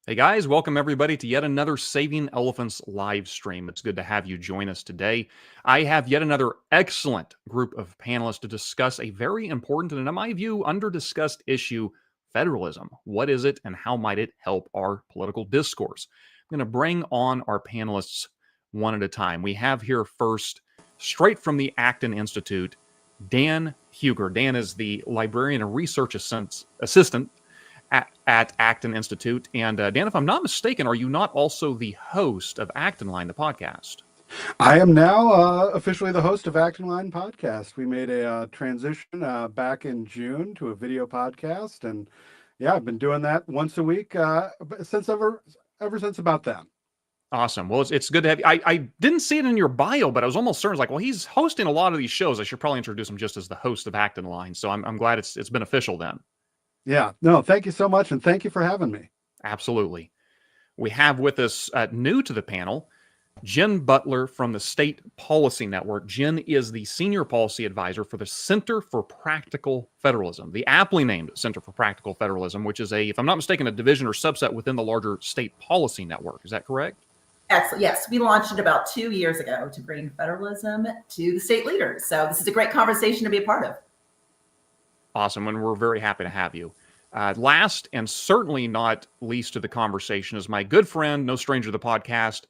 Hey guys, welcome everybody to yet another Saving Elephants live stream. It's good to have you join us today. I have yet another excellent group of panelists to discuss a very important and, in my view, under-discussed issue, federalism. What is it and how might it help our political discourse? I'm going to bring on our panelists one at a time. We have here first, straight from the Acton Institute, Dan Huger. Dan is the librarian and research assistant at Acton Institute. And Dan, if I'm not mistaken, are you not also the host of Acton Line, the podcast? I am now officially the host of Acton Line podcast. We made a transition back in June to a video podcast, and yeah, I've been doing that once a week since ever since about then. Awesome. Well, it's good to have you. I didn't see it in your bio, but I was almost certain. It's like, well, he's hosting a lot of these shows. I should probably introduce him just as the host of Acton Line. So I'm glad it's been official then. Yeah. No, thank you so much, and thank you for having me. Absolutely. We have with us, new to the panel, Jen Butler from the State Policy Network. Jen is the Senior Policy Advisor for the Center for Practical Federalism, the aptly named Center for Practical Federalism, which is if I'm not mistaken, a division or subset within the larger State Policy Network. Is that correct? Excellent. Yes, we launched it about 2 years ago to bring federalism to the state leaders. So this is a great conversation to be a part of. Awesome, and we're very happy to have you. Last and certainly not least to the conversation is my good friend, no stranger to the podcast,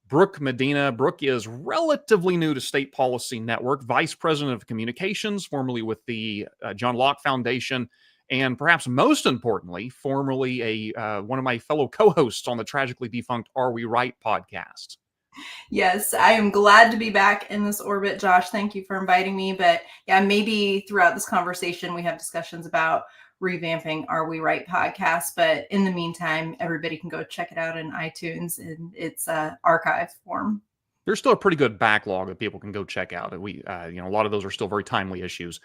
Brooke Medina. Brooke is relatively new to State Policy Network, Vice President of Communications, formerly with the John Locke Foundation, and perhaps most importantly, formerly one of my fellow co-hosts on the tragically defunct Are We Right podcast. Yes, I am glad to be back in this orbit, Josh. Thank you for inviting me. But yeah, maybe throughout this conversation, we have discussions about revamping Are We Right podcast. But in the meantime, everybody can go check it out in iTunes in its archive form. There's still a pretty good backlog that people can go check out. A lot of those are still very timely issues.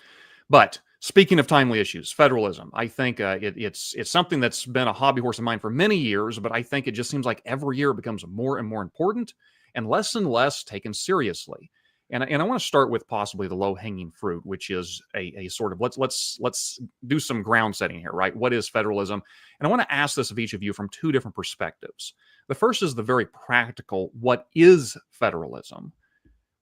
But speaking of timely issues, federalism, I think it's something that's been a hobby horse of mine for many years, but I think it just seems like every year it becomes more and more important and less taken seriously. And I want to start with possibly the low-hanging fruit, which is a sort of let's do some ground setting here, right? What is federalism? And I want to ask this of each of you from two different perspectives. The first is the very practical, what is federalism?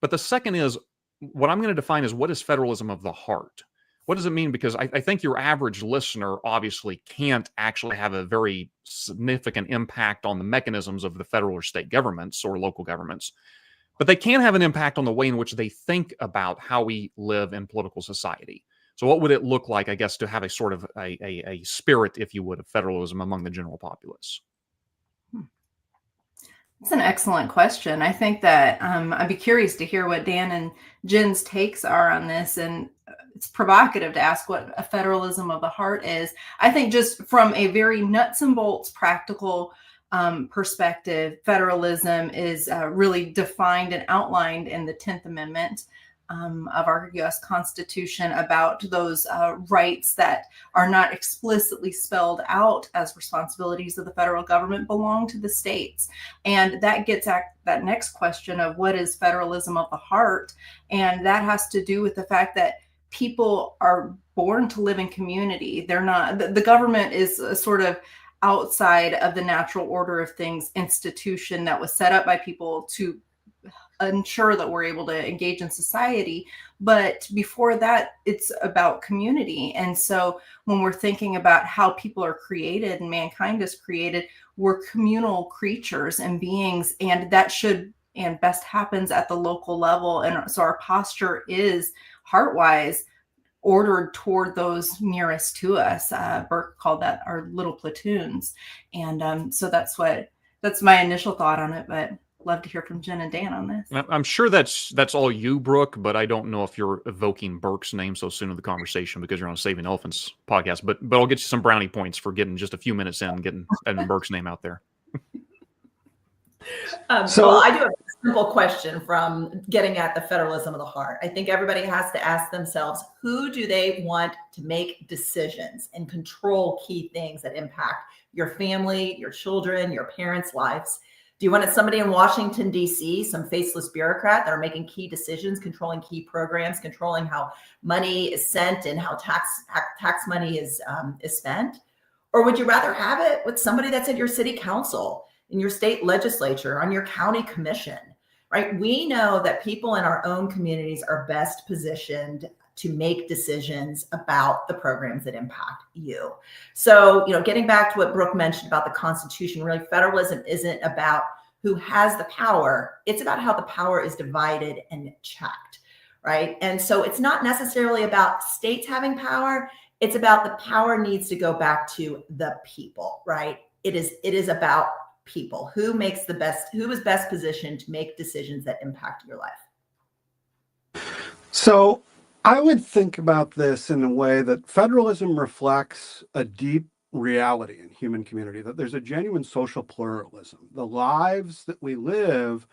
But the second is, what I'm going to define is what is federalism of the heart? What does it mean? Because I think your average listener obviously can't actually have a very significant impact on the mechanisms of the federal or state governments or local governments, but they can have an impact on the way in which they think about how we live in political society. So what would it look like, I guess, to have a sort of a spirit, if you would, of federalism among the general populace? That's an excellent question. I think that I'd be curious to hear what Dan and Jen's takes are on this. And it's provocative to ask what a federalism of the heart is. I think just from a very nuts and bolts practical perspective, federalism is really defined and outlined in the 10th Amendment of our U.S. Constitution about those rights that are not explicitly spelled out as responsibilities of the federal government belong to the states. And that gets at that next question of what is federalism of the heart? And that has to do with the fact that people are born to live in community. They're not, the government is a sort of outside of the natural order of things institution that was set up by people to ensure that we're able to engage in society. But before that, it's about community. And so when we're thinking about how people are created and mankind is created, we're communal creatures and beings, and that should and best happens at the local level. And so our posture is heart-wise ordered toward those nearest to us. Burke called that our little platoons. And so that's my initial thought on it, but love to hear from Jen and Dan on this. I'm sure that's all you, Brooke, but I don't know if you're evoking Burke's name so soon in the conversation because you're on a Saving Elephants podcast, but I'll get you some brownie points for getting just a few minutes in, getting Burke's name out there. So I do have a simple question from getting at the federalism of the heart. I think everybody has to ask themselves, who do they want to make decisions and control key things that impact your family, your children, your parents' lives? Do you want somebody in Washington, D.C., some faceless bureaucrat that are making key decisions, controlling key programs, controlling how money is sent and how tax money is spent? Or would you rather have it with somebody that's at your city council, in your state legislature, on your county commission, right? We know that people in our own communities are best positioned to make decisions about the programs that impact you. So, getting back to what Brooke mentioned about the Constitution, really federalism isn't about who has the power. It's about how the power is divided and checked, right? And so it's not necessarily about states having power. It's about the power needs to go back to the people, right? It is about people. Who is best positioned to make decisions that impact your life? So I would think about this in a way that federalism reflects a deep reality in human community, that there's a genuine social pluralism. The lives that we live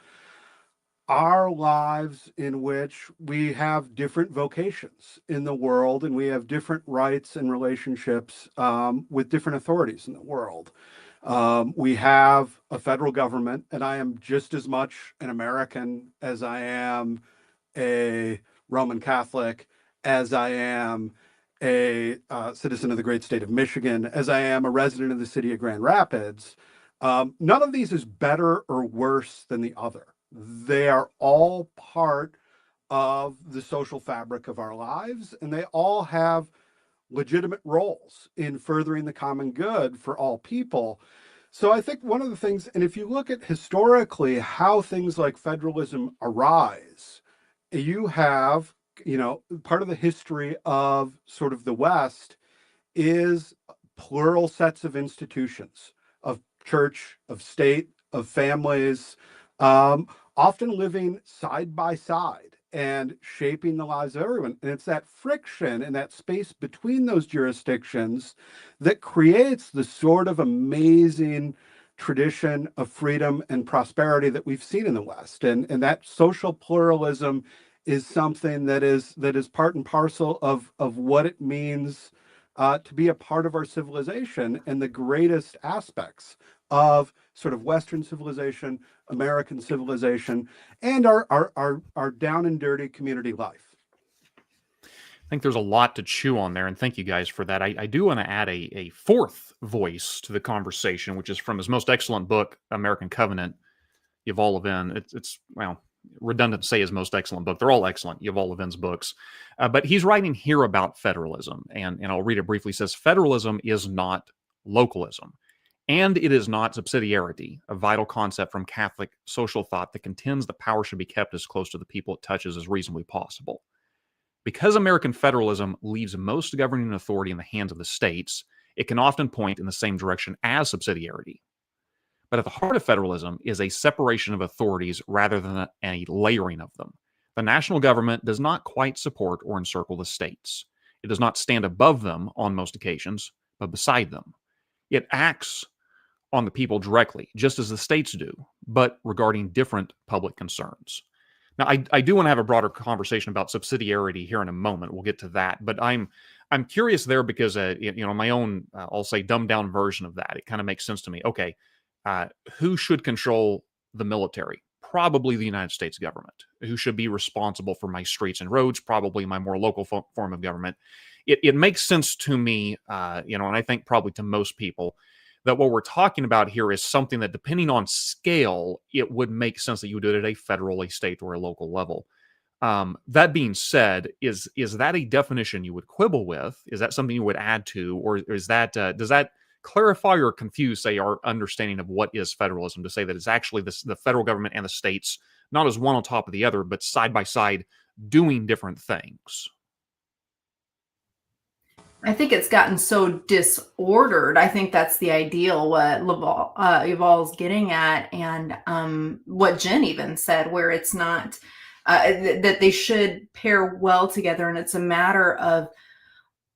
are lives in which we have different vocations in the world, and we have different rights and relationships with different authorities in the world. We have a federal government, and I am just as much an American as I am a Roman Catholic, as I am a citizen of the great state of Michigan, as I am a resident of the city of Grand Rapids. None of these is better or worse than the other. They are all part of the social fabric of our lives, and they all have legitimate roles in furthering the common good for all people. So I think one of the things, and if you look at historically how things like federalism arise, you have, part of the history of sort of the West is plural sets of institutions, of church, of state, of families, often living side by side and shaping the lives of everyone. And it's that friction and that space between those jurisdictions that creates the sort of amazing tradition of freedom and prosperity that we've seen in the West. And that social pluralism is something that is part and parcel of what it means to be a part of our civilization, and the greatest aspects of sort of Western civilization, American civilization, and our down and dirty community life. I think there's a lot to chew on there, and thank you guys for that. I do want to add a fourth voice to the conversation, which is from his most excellent book, American Covenant, Yuval Levin. It's redundant to say his most excellent book. They're all excellent, Yuval Levin's books. But he's writing here about federalism, and I'll read it briefly. He says, federalism is not localism, and it is not subsidiarity, a vital concept from Catholic social thought that contends the power should be kept as close to the people it touches as reasonably possible. Because American federalism leaves most governing authority in the hands of the states, it can often point in the same direction as subsidiarity. But at the heart of federalism is a separation of authorities rather than a layering of them. The national government does not quite support or encircle the states. It does not stand above them on most occasions, but beside them. It acts on the people directly, just as the states do, but regarding different public concerns. Now, I do want to have a broader conversation about subsidiarity here in a moment. We'll get to that, but I'm curious there because my own I'll say dumbed down version of that. It kind of makes sense to me. Okay, who should control the military? Probably the United States government. Who should be responsible for my streets and roads? Probably my more local form of government. It makes sense to me, and I think probably to most people, that what we're talking about here is something that, depending on scale, it would make sense that you would do it at a federal, a state, or a local level. That being said, is that a definition you would quibble with? Is that something you would add to, or is that does that clarify or confuse, say, our understanding of what is federalism, to say that it's actually the federal government and the states, not as one on top of the other, but side by side, doing different things? I think it's gotten so disordered. I think that's the ideal, what Yuval's getting at, and what Jen even said, where it's not that they should pair well together, and it's a matter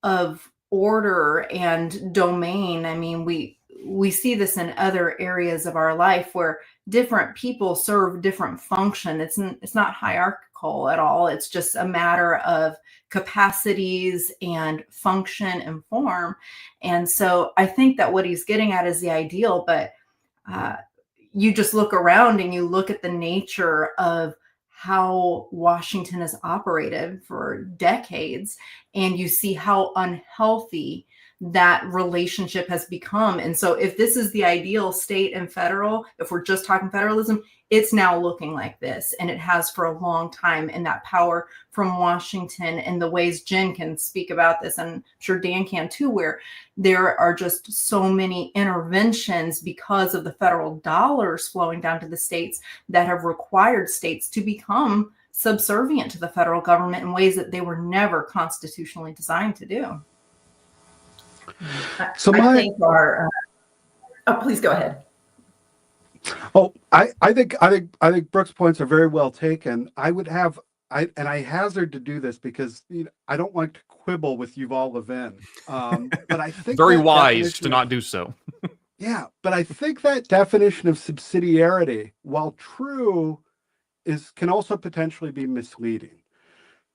of order and domain. I mean, we see this in other areas of our life where different people serve different function. It's not hierarchical at all. It's just a matter of capacities and function and form. And so I think that what he's getting at is the ideal, but you just look around and you look at the nature of how Washington has operated for decades, and you see how unhealthy that relationship has become. And so if this is the ideal state and federal, if we're just talking federalism, it's now looking like this, and it has for a long time. And that power from Washington and the ways Jen can speak about this, and I'm sure Dan can too, where there are just so many interventions because of the federal dollars flowing down to the states that have required states to become subservient to the federal government in ways that they were never constitutionally designed to do. So I think please go ahead. Oh, I think Brooke's points are very well taken. I hazard to do this because I don't like to quibble with Yuval Levin, but I think very wise to not do so. Yeah, but I think that definition of subsidiarity, while true, can also potentially be misleading,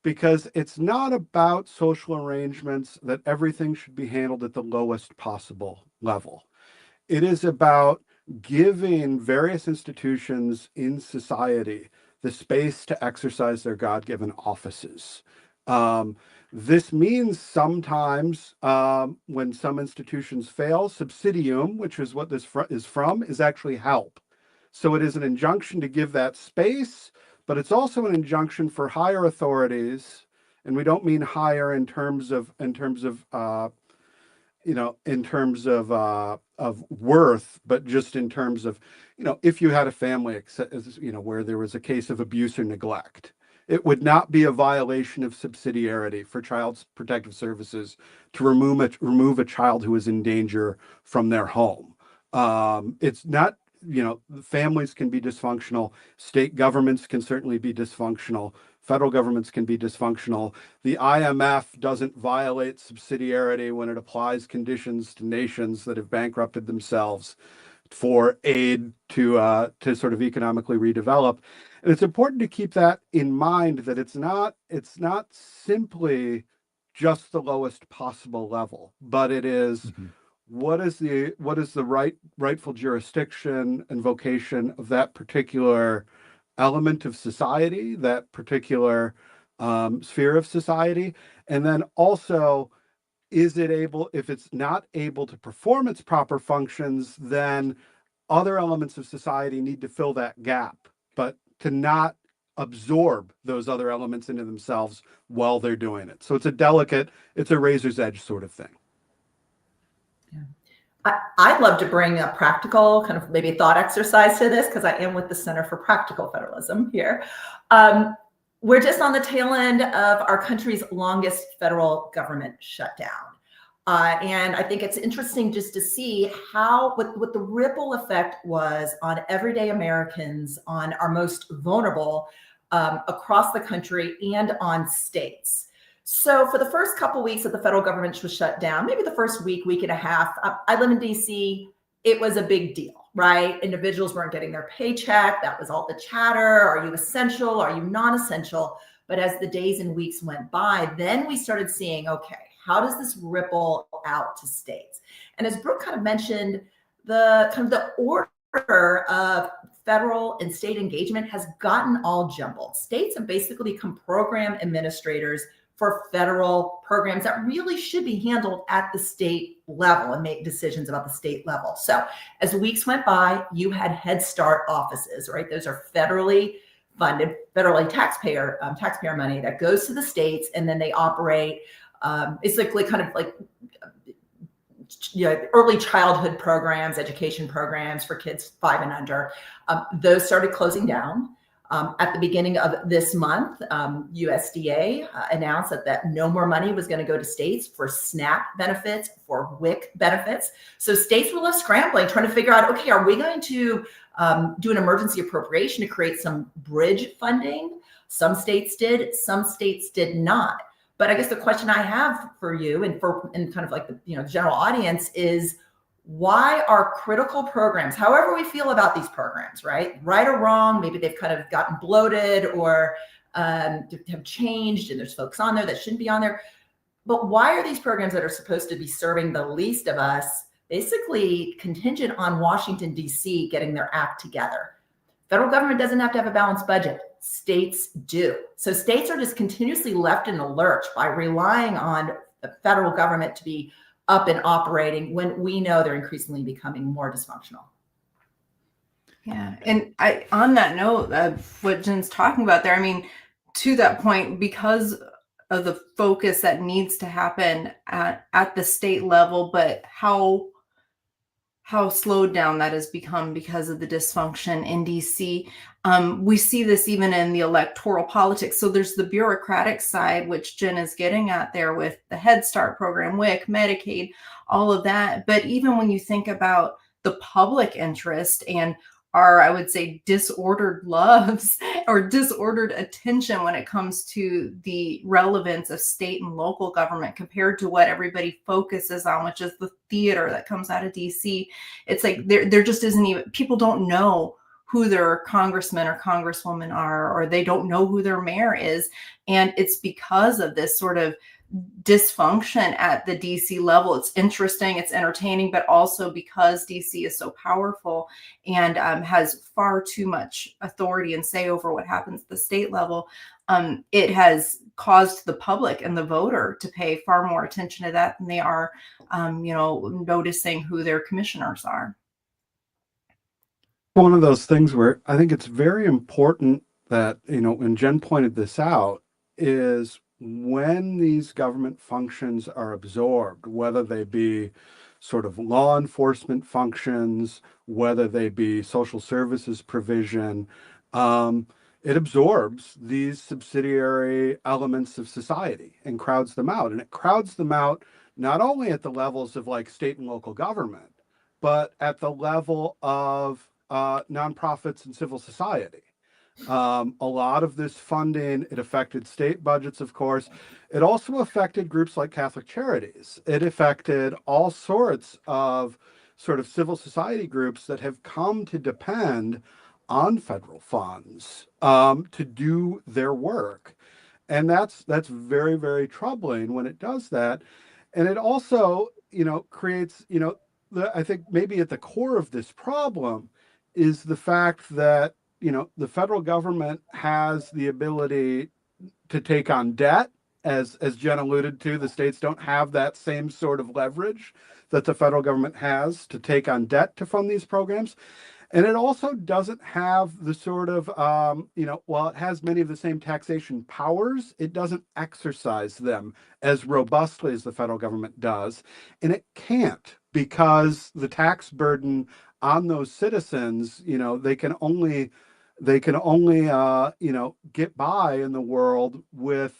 because it's not about social arrangements that everything should be handled at the lowest possible level. It is about giving various institutions in society the space to exercise their God-given offices. This means sometimes when some institutions fail, subsidium, which is what this is from, is actually help. So it is an injunction to give that space, but it's also an injunction for higher authorities, and we don't mean higher in terms of worth, but just in terms of, if you had a family, where there was a case of abuse or neglect, it would not be a violation of subsidiarity for Child Protective Services to remove a child who is in danger from their home. It's not, families can be dysfunctional. State governments can certainly be dysfunctional. Federal governments can be dysfunctional. The IMF doesn't violate subsidiarity when it applies conditions to nations that have bankrupted themselves for aid to sort of economically redevelop. And it's important to keep that in mind, that it's not simply just the lowest possible level, but it is what is the rightful jurisdiction and vocation of that particular element of society, that particular sphere of society. And then also, is it able, if it's not able to perform its proper functions, then other elements of society need to fill that gap, but to not absorb those other elements into themselves while they're doing it. So it's a razor's edge sort of thing. I'd love to bring a practical kind of maybe thought exercise to this, because I am with the Center for Practical Federalism here. We're just on the tail end of our country's longest federal government shutdown. And I think it's interesting just to see what the ripple effect was on everyday Americans, on our most vulnerable across the country, and on states. So for the first couple of weeks that the federal government was shut down, maybe the first week and a half, I live in DC, it was a big deal, right? Individuals weren't getting their paycheck. That was all the chatter. Are you essential? Are you non-essential? But as the days and weeks went by, then we started seeing, okay, how does this ripple out to states? And as Brooke kind of mentioned, the order of federal and state engagement has gotten all jumbled. States have basically become program administrators for federal programs that really should be handled at the state level and make decisions about the state level. So as weeks went by, you had Head Start offices, right? Those are federally funded, federally taxpayer money that goes to the states, and then they operate basically kind of like early childhood programs, education programs for kids 5 and under. Those started closing down. At the beginning of this month, USDA announced that no more money was going to go to states for SNAP benefits, for WIC benefits. So states were left scrambling, trying to figure out, okay, are we going to do an emergency appropriation to create some bridge funding? Some states did, some states did not. But I guess the question I have for you and kind of like the general audience is, why are critical programs, however we feel about these programs, right or wrong, maybe they've kind of gotten bloated or have changed and there's folks on there that shouldn't be on there, but why are these programs that are supposed to be serving the least of us basically contingent on Washington, D.C. getting their act together? Federal government doesn't have to have a balanced budget. States do. So states are just continuously left in the lurch by relying on the federal government to be up and operating when we know they're increasingly becoming more dysfunctional. Yeah. And on that note of what Jen's talking about there, I mean, to that point, because of the focus that needs to happen at the state level, but how slowed down that has become because of the dysfunction in DC. We see this even in the electoral politics. So there's the bureaucratic side, which Jen is getting at there with the Head Start program, WIC, Medicaid, all of that. But even when you think about the public interest and our, I would say, disordered loves or disordered attention when it comes to the relevance of state and local government compared to what everybody focuses on, which is the theater that comes out of DC. It's like there just isn't even, people don't know who their congressman or congresswoman are, or they don't know who their mayor is. And it's because of this sort of dysfunction at the DC level. It's interesting, it's entertaining, but also because DC is so powerful and has far too much authority and say over what happens at the state level, it has caused the public and the voter to pay far more attention to that than they are, noticing who their commissioners are. One of those things where I think it's very important that, and Jen pointed this out, is when these government functions are absorbed, whether they be sort of law enforcement functions, whether they be social services provision, it absorbs these subsidiary elements of society and crowds them out. And it crowds them out not only at the levels of like state and local government, but at the level of nonprofits and civil society. A lot of this funding, it affected state budgets, of course. It also affected groups like Catholic Charities. It affected all sorts of sort of civil society groups that have come to depend on federal funds to do their work. And that's very, very troubling when it does that. And it also, creates, I think maybe at the core of this problem is the fact that the federal government has the ability to take on debt. As Jen alluded to, the states don't have that same sort of leverage that the federal government has to take on debt to fund these programs. And it also doesn't have the sort of, while it has many of the same taxation powers, it doesn't exercise them as robustly as the federal government does. And it can't, because the tax burden on those citizens, they can only get by in the world with,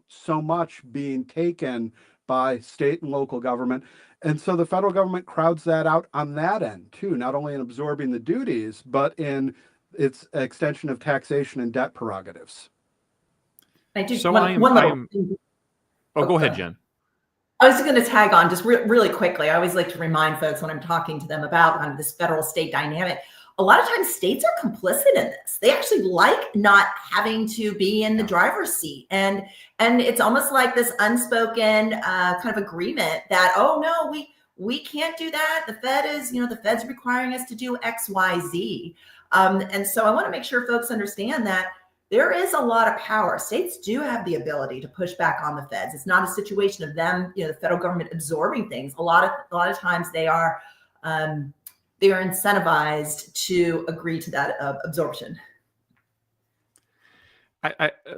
so much being taken by state and local government. And so the federal government crowds that out on that end too, not only in absorbing the duties, but in its extension of taxation and debt prerogatives. I do. So go ahead, Jen. I was going to tag on just really quickly. I always like to remind folks when I'm talking to them about kind of this federal state dynamic. A lot of times states are complicit in this. They actually like not having to be in the driver's seat. And it's almost like this unspoken kind of agreement that, oh no, we can't do that. The Fed's requiring us to do X, Y, Z. And so I want to make sure folks understand that there is a lot of power. States do have the ability to push back on the feds. It's not a situation of them, the federal government absorbing things. A lot of times they are incentivized to agree to that absorption.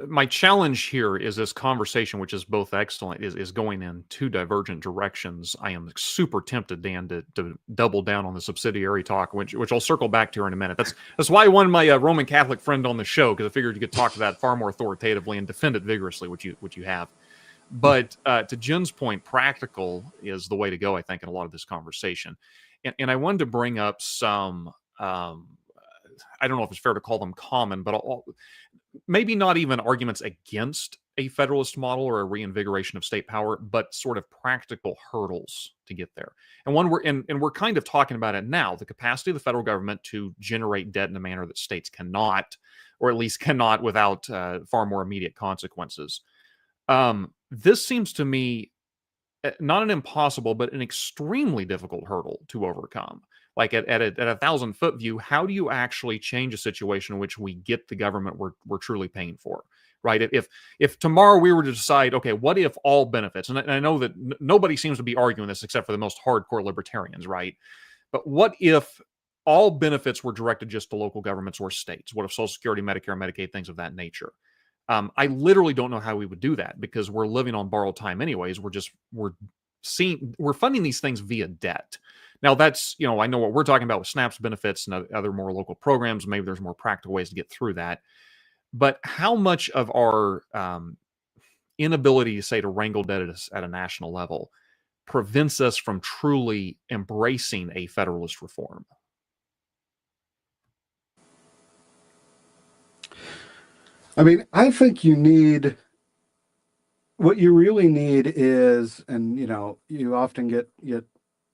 My challenge here is this conversation, which is both excellent, is going in two divergent directions. I am super tempted, Dan, to double down on the subsidiary talk, which I'll circle back to here in a minute. That's why I wanted my Roman Catholic friend on the show, because I figured you could talk to that far more authoritatively and defend it vigorously, which you have. But to Jen's point, practical is the way to go, I think, in a lot of this conversation. And I wanted to bring up some, I don't know if it's fair to call them common, but maybe not even arguments against a federalist model or a reinvigoration of state power, but sort of practical hurdles to get there. And we're kind of talking about it now, the capacity of the federal government to generate debt in a manner that states cannot, or at least cannot without far more immediate consequences. This seems to me not an impossible, but an extremely difficult hurdle to overcome. Like at a 1,000-foot view, how do you actually change a situation in which we get the government we're truly paying for, right? If tomorrow we were to decide, okay, what if all benefits, and I know that nobody seems to be arguing this except for the most hardcore libertarians, right? But what if all benefits were directed just to local governments or states? What if Social Security, Medicare, Medicaid, things of that nature? I literally don't know how we would do that because we're living on borrowed time anyways. We're funding these things via debt. Now that's, I know what we're talking about with SNAP's benefits and other more local programs. Maybe there's more practical ways to get through that. But how much of our inability, say, to wrangle debt at a national level prevents us from truly embracing a federalist reform? I mean, I think what you really need is, and you often get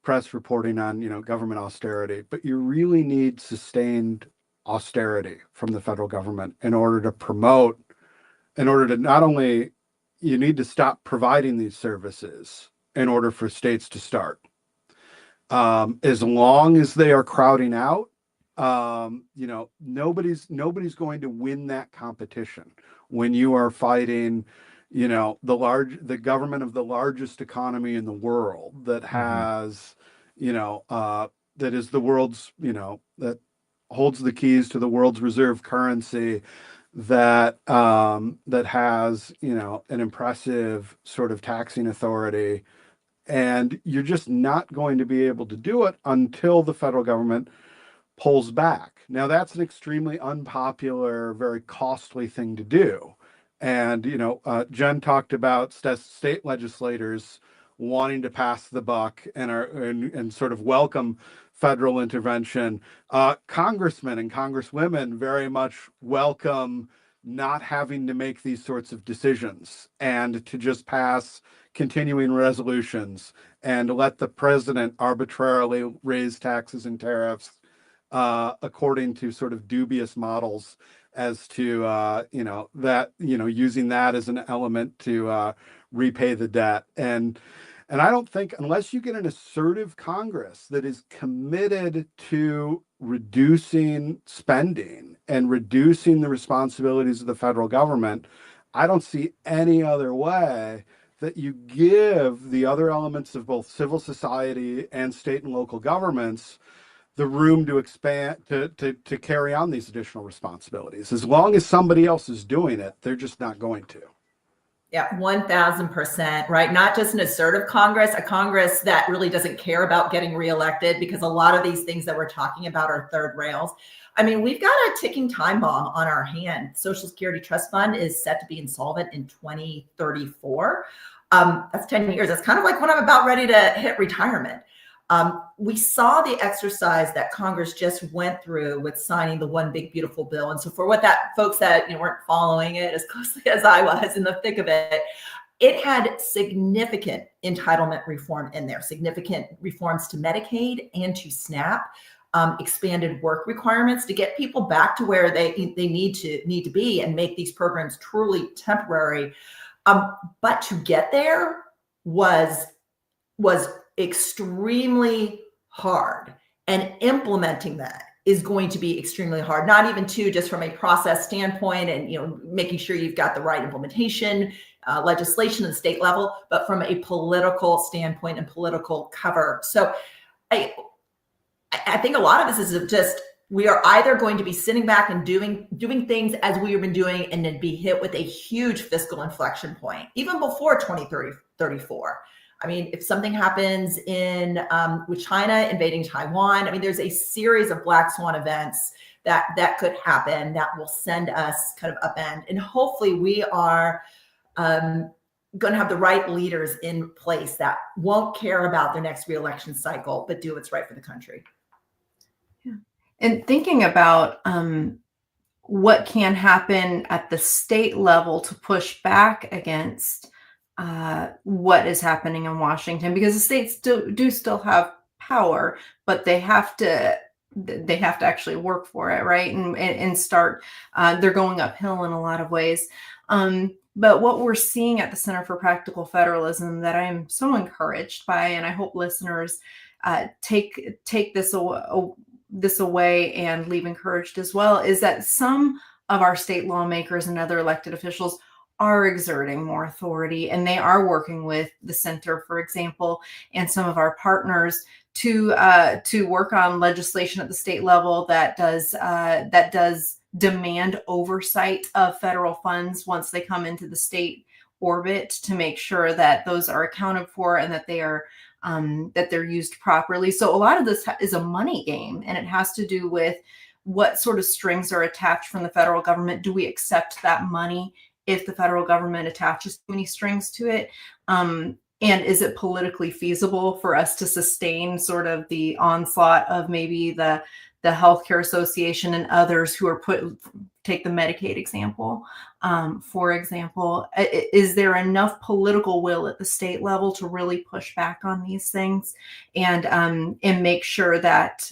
press reporting on, government austerity, but you really need sustained austerity from the federal government in order to not only, you need to stop providing these services in order for states to start. As long as they are crowding out, nobody's going to win that competition when you are fighting, the government of the largest economy in the world that has, that is the world's, that holds the keys to the world's reserve currency, that has, an impressive sort of taxing authority. And you're just not going to be able to do it until the federal government pulls back. Now, that's an extremely unpopular, very costly thing to do. And, Jen talked about state legislators wanting to pass the buck and sort of welcome federal intervention. Congressmen and congresswomen very much welcome not having to make these sorts of decisions and to just pass continuing resolutions and let the president arbitrarily raise taxes and tariffs according to sort of dubious models as to using that as an element to repay the debt. And I don't think, unless you get an assertive Congress that is committed to reducing spending and reducing the responsibilities of the federal government, I don't see any other way that you give the other elements of both civil society and state and local governments the room to expand, to carry on these additional responsibilities. As long as somebody else is doing it, they're just not going to. Yeah, 1000%, right? Not just an assertive Congress, a Congress that really doesn't care about getting reelected, because a lot of these things that we're talking about are third rails. I mean, we've got a ticking time bomb on our hand. Social Security Trust Fund is set to be insolvent in 2034. That's 10 years. That's kind of like when I'm about ready to hit retirement. We saw the exercise that Congress just went through with signing the One Big Beautiful Bill. And so for what that folks that weren't following it as closely as I was in the thick of it, it had significant entitlement reform in there, significant reforms to Medicaid and to SNAP, expanded work requirements to get people back to where they need to be and make these programs truly temporary. But to get there was extremely hard, and implementing that is going to be extremely hard, not even just from a process standpoint and making sure you've got the right implementation legislation at the state level, but from a political standpoint and political cover. So I think a lot of this is just, we are either going to be sitting back and doing things as we have been doing and then be hit with a huge fiscal inflection point, even before 2034. I mean, if something happens with China invading Taiwan, I mean, there's a series of black swan events that could happen that will send us kind of upend. And hopefully we are going to have the right leaders in place that won't care about their next reelection cycle, but do what's right for the country. Yeah. And thinking about what can happen at the state level to push back against what is happening in Washington, because the states do still have power, but they have to actually work for it, right? And start, they're going uphill in a lot of ways. But what we're seeing at the Center for Practical Federalism that I'm so encouraged by, and I hope listeners take this away and leave encouraged as well, is that some of our state lawmakers and other elected officials are exerting more authority, and they are working with the center, for example, and some of our partners to work on legislation at the state level that does demand oversight of federal funds once they come into the state orbit, to make sure that those are accounted for and that they're used properly. So a lot of this is a money game, and it has to do with what sort of strings are attached from the federal government. Do we accept that money if the federal government attaches too many strings to it? And is it politically feasible for us to sustain sort of the onslaught of maybe the Healthcare Association and others who are take the Medicaid example, for example? Is there enough political will at the state level to really push back on these things and make sure that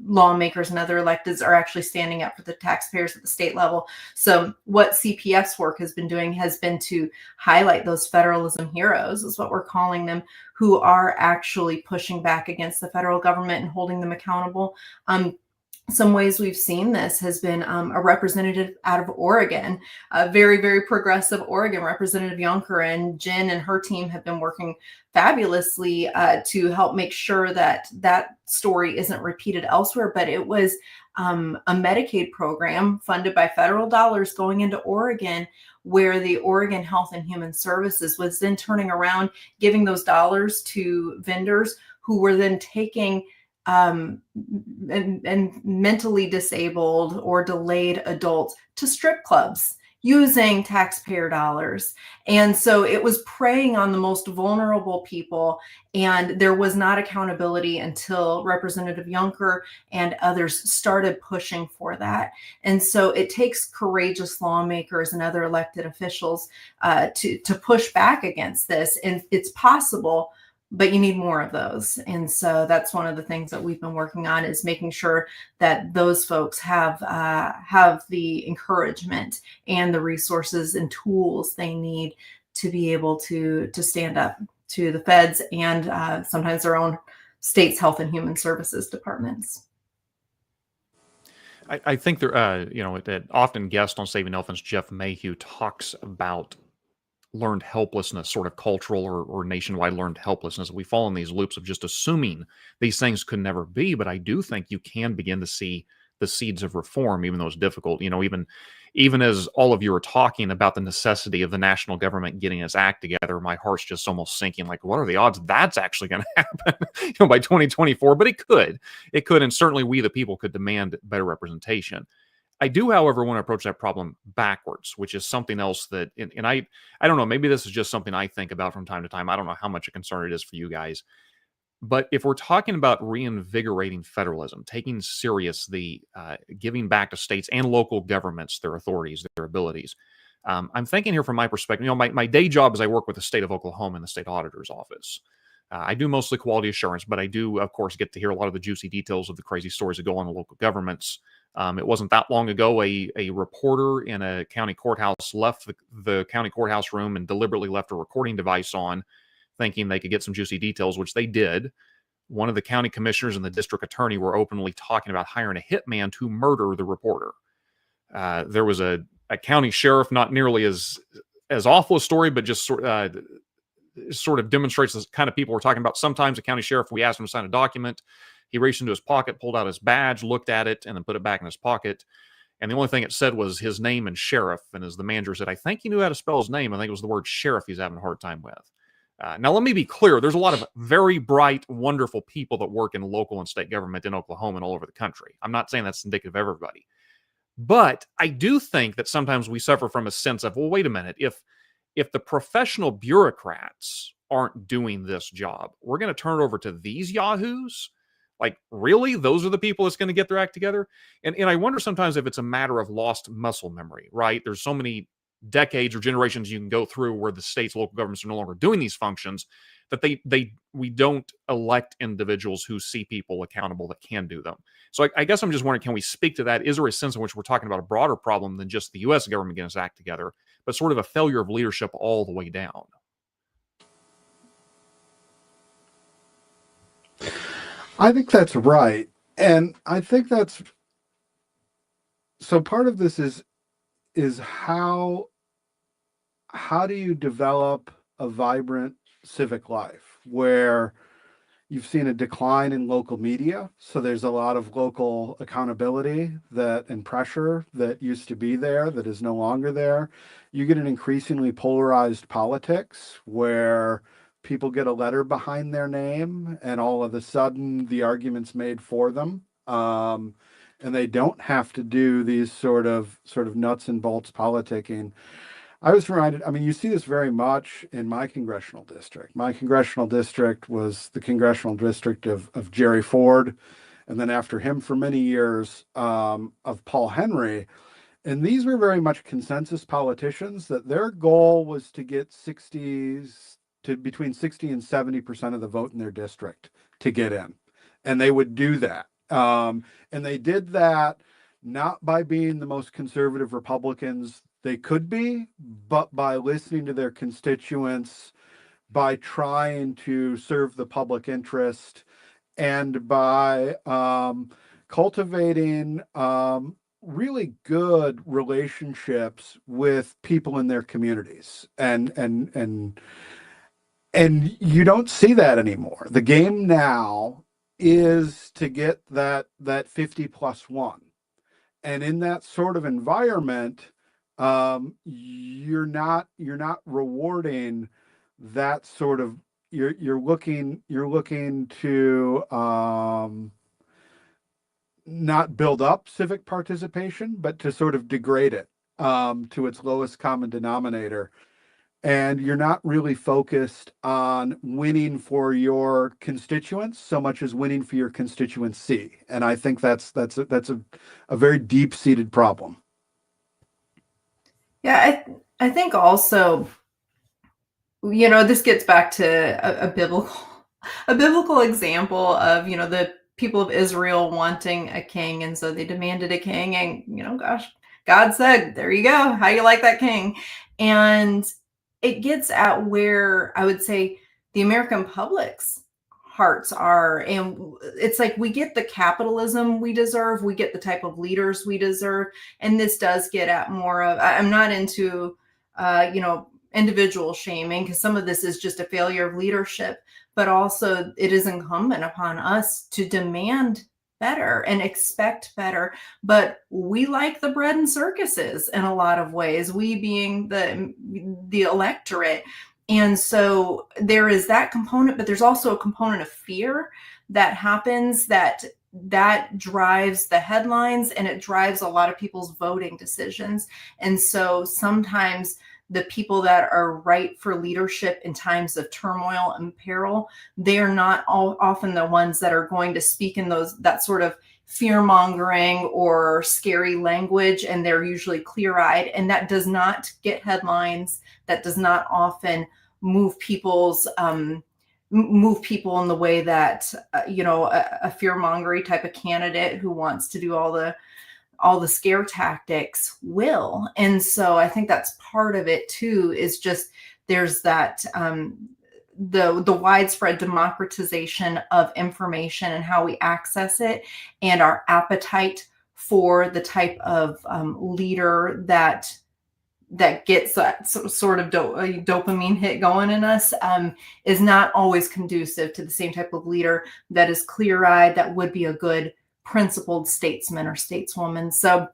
lawmakers and other electeds are actually standing up for the taxpayers at the state level? So what CPF's work has been doing has been to highlight those federalism heroes, is what we're calling them, who are actually pushing back against the federal government and holding them accountable. Some ways we've seen this has been a representative out of Oregon, a very, very progressive Oregon, Representative Yonker, and Jen and her team have been working fabulously to help make sure that that story isn't repeated elsewhere. But it was a Medicaid program funded by federal dollars going into Oregon, where the Oregon Health and Human Services was then turning around, giving those dollars to vendors who were then taking and mentally disabled or delayed adults to strip clubs using taxpayer dollars. And so it was preying on the most vulnerable people, and there was not accountability until Representative Yonker and others started pushing for that. And so it takes courageous lawmakers and other elected officials to push back against this, and it's possible, but you need more of those. And so that's one of the things that we've been working on, is making sure that those folks have the encouragement and the resources and tools they need to be able to stand up to the feds and sometimes their own state's health and human services departments. I think there, that often guest on Saving Elephants, Jeff Mayhew, talks about learned helplessness, sort of cultural or nationwide learned helplessness. We fall in these loops of just assuming these things could never be. But I do think you can begin to see the seeds of reform, even though it's difficult. Even as all of you are talking about the necessity of the national government getting its act together, my heart's just almost sinking. Like, what are the odds that's actually going to happen by 2024? But it could, and certainly we, the people, could demand better representation. I do, however, want to approach that problem backwards, which is something else that, and I don't know, maybe this is just something I think about from time to time. I don't know how much a concern it is for you guys. But if we're talking about reinvigorating federalism, taking serious the giving back to states and local governments their authorities, their abilities, I'm thinking here from my perspective, my day job is I work with the state of Oklahoma in the state auditor's office. I do mostly quality assurance, but I do, of course, get to hear a lot of the juicy details of the crazy stories that go on in local governments. It wasn't that long ago, a reporter in a county courthouse left the county courthouse room and deliberately left a recording device on, thinking they could get some juicy details, which they did. One of the county commissioners and the district attorney were openly talking about hiring a hitman to murder the reporter. There was a county sheriff, not nearly as awful a story, but just sort of demonstrates the kind of people we're talking about. Sometimes a county sheriff, we asked him to sign a document. He reached into his pocket, pulled out his badge, looked at it, and then put it back in his pocket. And the only thing it said was his name and sheriff. And as the manager said, I think he knew how to spell his name. I think it was the word sheriff he's having a hard time with. Now, let me be clear. There's a lot of very bright, wonderful people that work in local and state government in Oklahoma and all over the country. I'm not saying that's indicative of everybody. But I do think that sometimes we suffer from a sense of, well, wait a minute. If the professional bureaucrats aren't doing this job, we're going to turn it over to these yahoos? Like, really? Those are the people that's going to get their act together? And I wonder sometimes if it's a matter of lost muscle memory, right? There's so many decades or generations you can go through where the states, local governments are no longer doing these functions, that we don't elect individuals who see people accountable that can do them. So I guess I'm just wondering, can we speak to that? Is there a sense in which we're talking about a broader problem than just the U.S. government getting its act together, but sort of a failure of leadership all the way down? I think that's right. And I think so part of this is how do you develop a vibrant civic life where you've seen a decline in local media, so there's a lot of local accountability and pressure that used to be there that is no longer there. You get an increasingly polarized politics where people get a letter behind their name and all of a sudden the argument's made for them. And they don't have to do these sort of nuts and bolts politicking. I was reminded, I mean, you see this very much in my congressional district. My congressional district was the congressional district of Jerry Ford, and then after him for many years of Paul Henry. And these were very much consensus politicians that their goal was to get between 60 and 70% of the vote in their district to get in. And they would do that. And they did that not by being the most conservative Republicans they could be, but by listening to their constituents, by trying to serve the public interest, and by cultivating really good relationships with people in their communities. And you don't see that anymore. The game now is to get that 50 plus one. And in that sort of environment, you're not rewarding that sort of, you're looking to not build up civic participation, but to sort of degrade it to its lowest common denominator. And you're not really focused on winning for your constituents so much as winning for your constituency. And I think that's a very deep-seated problem. Yeah, I think also, this gets back to a biblical example of, the people of Israel wanting a king. And so they demanded a king, and, gosh, God said, there you go. How you like that king? And it gets at where I would say the American public's hearts are. And it's like, we get the capitalism we deserve. We get the type of leaders we deserve. And this does get at more of, I'm not into, individual shaming, because some of this is just a failure of leadership, but also it is incumbent upon us to demand better and expect better. But we like the bread and circuses in a lot of ways, we being the electorate. And so there is that component, but there's also a component of fear that happens that drives the headlines, and it drives a lot of people's voting decisions. And so sometimes the people that are right for leadership in times of turmoil and peril, they are not often the ones that are going to speak in that sort of fear-mongering or scary language, and they're usually clear-eyed, and that does not get headlines. That does not often move people in the way that a fear-mongering type of candidate who wants to do all the scare tactics will. And so I think that's part of it too, is just there's that the widespread democratization of information and how we access it, and our appetite for the type of leader that gets that sort of dopamine hit going in us is not always conducive to the same type of leader that is clear-eyed, that would be a good principled statesman or stateswoman. So,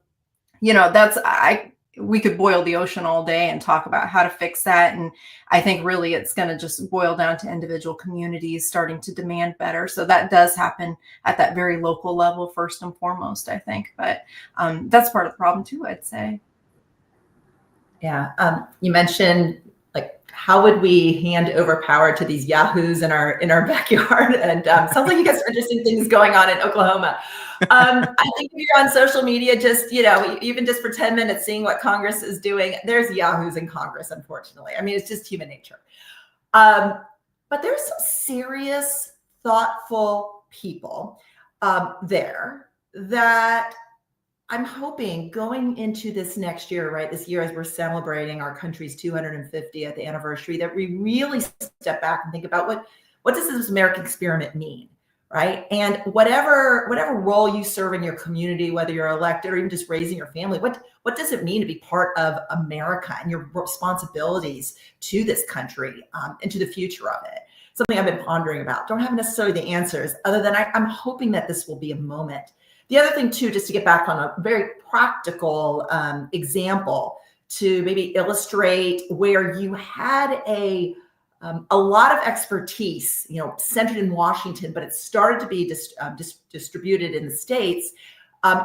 we could boil the ocean all day and talk about how to fix that. And I think really it's going to just boil down to individual communities starting to demand better. So that does happen at that very local level, first and foremost, I think. But that's part of the problem too, I'd say. Yeah. You mentioned, like, how would we hand over power to these yahoos in our backyard? And sounds like you guys have interesting things going on in Oklahoma. I think if you're on social media, just, even just for 10 minutes, seeing what Congress is doing, there's yahoos in Congress, unfortunately. I mean, it's just human nature. But there's some serious, thoughtful people there that I'm hoping going into this next year, right, this year as we're celebrating our country's 250th anniversary, that we really step back and think about what does this American experiment mean, right? And whatever role you serve in your community, whether you're elected or even just raising your family, what does it mean to be part of America and your responsibilities to this country and to the future of it? Something I've been pondering about. Don't have necessarily the answers, other than I'm hoping that this will be a moment. The other thing too, just to get back on a very practical example to maybe illustrate where you had a lot of expertise, centered in Washington, but it started to be distributed in the states,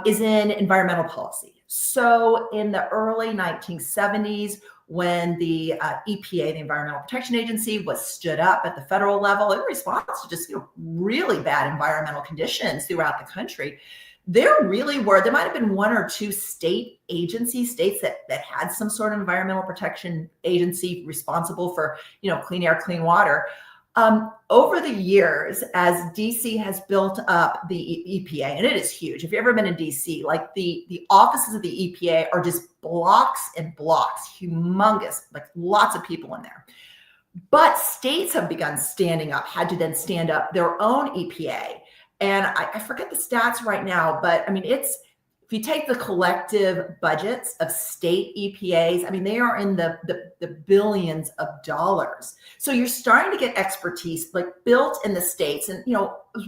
is in environmental policy. So in the early 1970s, when the EPA, the Environmental Protection Agency, was stood up at the federal level in response to just really bad environmental conditions throughout the country, there might have been one or two state that had some sort of environmental protection agency responsible for clean air, clean water. Over the years, as DC has built up the EPA, and it is huge. If you've ever been in DC, like the offices of the EPA are just blocks and blocks, humongous, like lots of people in there. But states have begun had to then stand up their own EPA. And I forget the stats right now, but I mean, if you take the collective budgets of state EPAs, I mean, they are in the billions of dollars. So you're starting to get expertise like built in the states. And,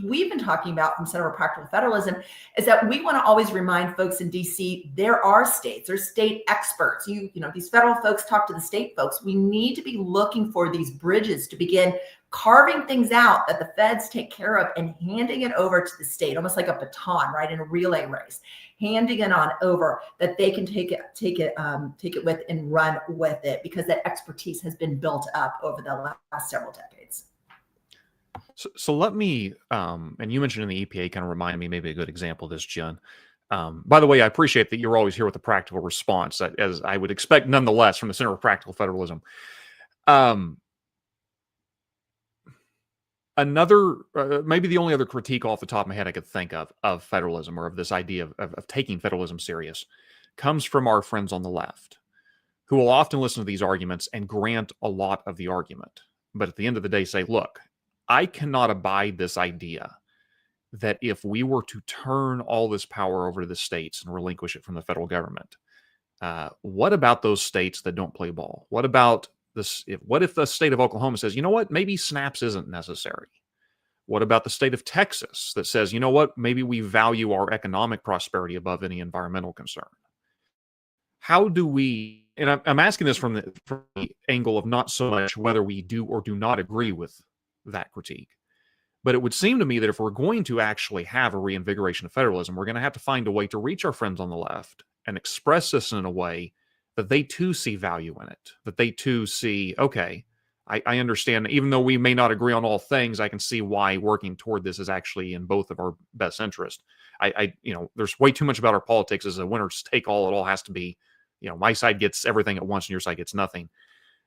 we've been talking about from Center for Practical Federalism is that we want to always remind folks in DC, there are states, there's state experts. These federal folks talk to the state folks. We need to be looking for these bridges to begin carving things out that the feds take care of and handing it over to the state, almost like a baton, right, in a relay race, handing it on over that they can take it with and run with it, because that expertise has been built up over the last several decades. So let me, and you mentioned in the EPA, kind of remind me maybe a good example of this, Jen. By the way, I appreciate that you're always here with a practical response, as I would expect nonetheless from the Center for Practical Federalism. Maybe the only other critique off the top of my head I could think of federalism, or of this idea of taking federalism serious, comes from our friends on the left, who will often listen to these arguments and grant a lot of the argument. But at the end of the day say, look, I cannot abide this idea that if we were to turn all this power over to the states and relinquish it from the federal government, what about those states that don't play ball? What about this? What if the state of Oklahoma says, you know what, maybe SNAPs isn't necessary? What about the state of Texas that says, you know what, maybe we value our economic prosperity above any environmental concern? How do we, and I'm asking this from the angle of not so much whether we do or do not agree with that critique, but it would seem to me that if we're going to actually have a reinvigoration of federalism, we're going to have to find a way to reach our friends on the left and express this in a way that they too see value in it, that they too see, okay, I understand, even though we may not agree on all things, I can see why working toward this is actually in both of our best interest. There's way too much about our politics as a winner's take all. It all has to be, my side gets everything at once and your side gets nothing.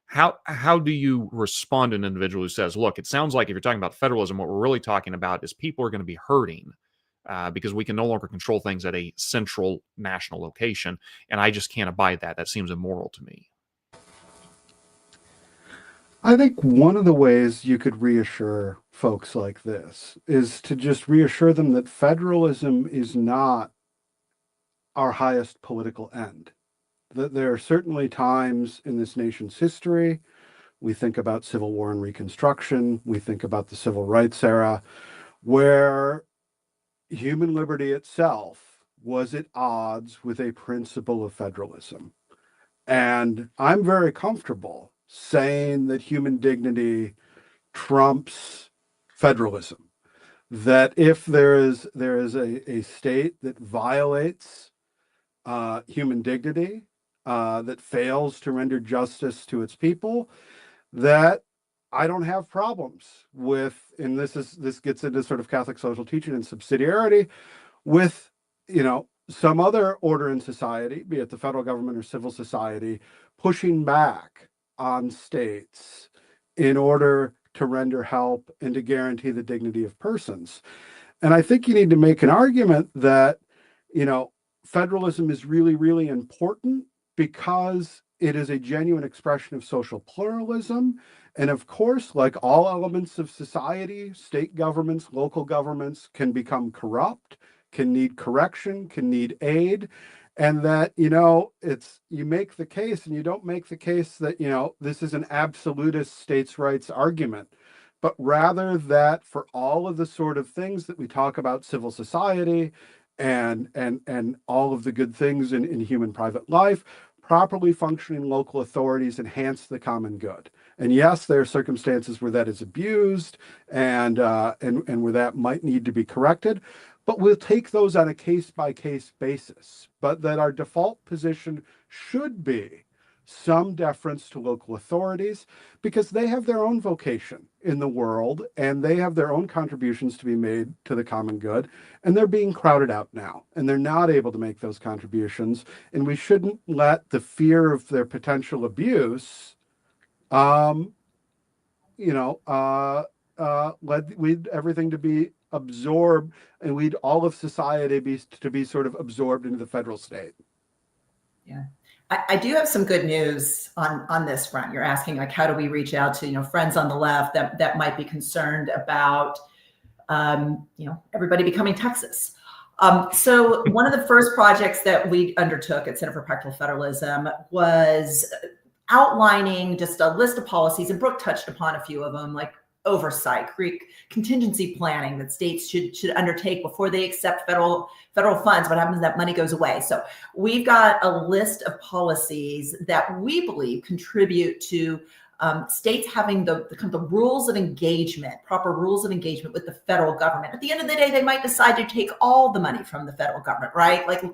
How do you respond to an individual who says, look, it sounds like if you're talking about federalism, what we're really talking about is people are going to be hurting because we can no longer control things at a central national location, and I just can't abide that. That seems immoral to me. I think one of the ways you could reassure folks like this is to just reassure them that federalism is not our highest political end. That there are certainly times in this nation's history, we think about Civil War and Reconstruction, we think about the Civil Rights era, where human liberty itself was at odds with a principle of federalism. And I'm very comfortable saying that human dignity trumps federalism. That if there is a state that violates human dignity, that fails to render justice to its people, that I don't have problems with, and this gets into sort of Catholic social teaching and subsidiarity, with some other order in society, be it the federal government or civil society, pushing back on states in order to render help and to guarantee the dignity of persons. And I think you need to make an argument that federalism is really, really important because it is a genuine expression of social pluralism And of course, like all elements of society, state governments, local governments can become corrupt, can need correction, can need aid. And that, you make the case, and you don't make the case that, this is an absolutist states' rights argument, but rather that for all of the sort of things that we talk about civil society and all of the good things in human private life, properly functioning local authorities enhance the common good. And yes, there are circumstances where that is abused and where that might need to be corrected, but we'll take those on a case-by-case basis. But that our default position should be some deference to local authorities, because they have their own vocation in the world and they have their own contributions to be made to the common good, and they're being crowded out now and they're not able to make those contributions. And we shouldn't let the fear of their potential abuse we'd everything to be absorbed, and we'd all of society be sort of absorbed into the federal state. Yeah. I do have some good news on this front. You're asking, like, how do we reach out to, friends on the left that might be concerned about, everybody becoming Texas. So one of the first projects that we undertook at Center for Practical Federalism was outlining just a list of policies, and Brooke touched upon a few of them, like oversight, contingency planning that states should undertake before they accept federal funds. What happens if that money goes away? So we've got a list of policies that we believe contribute to states having the kind of the rules of engagement, proper rules of engagement with the federal government. At the end of the day, they might decide to take all the money from the federal government, right? Like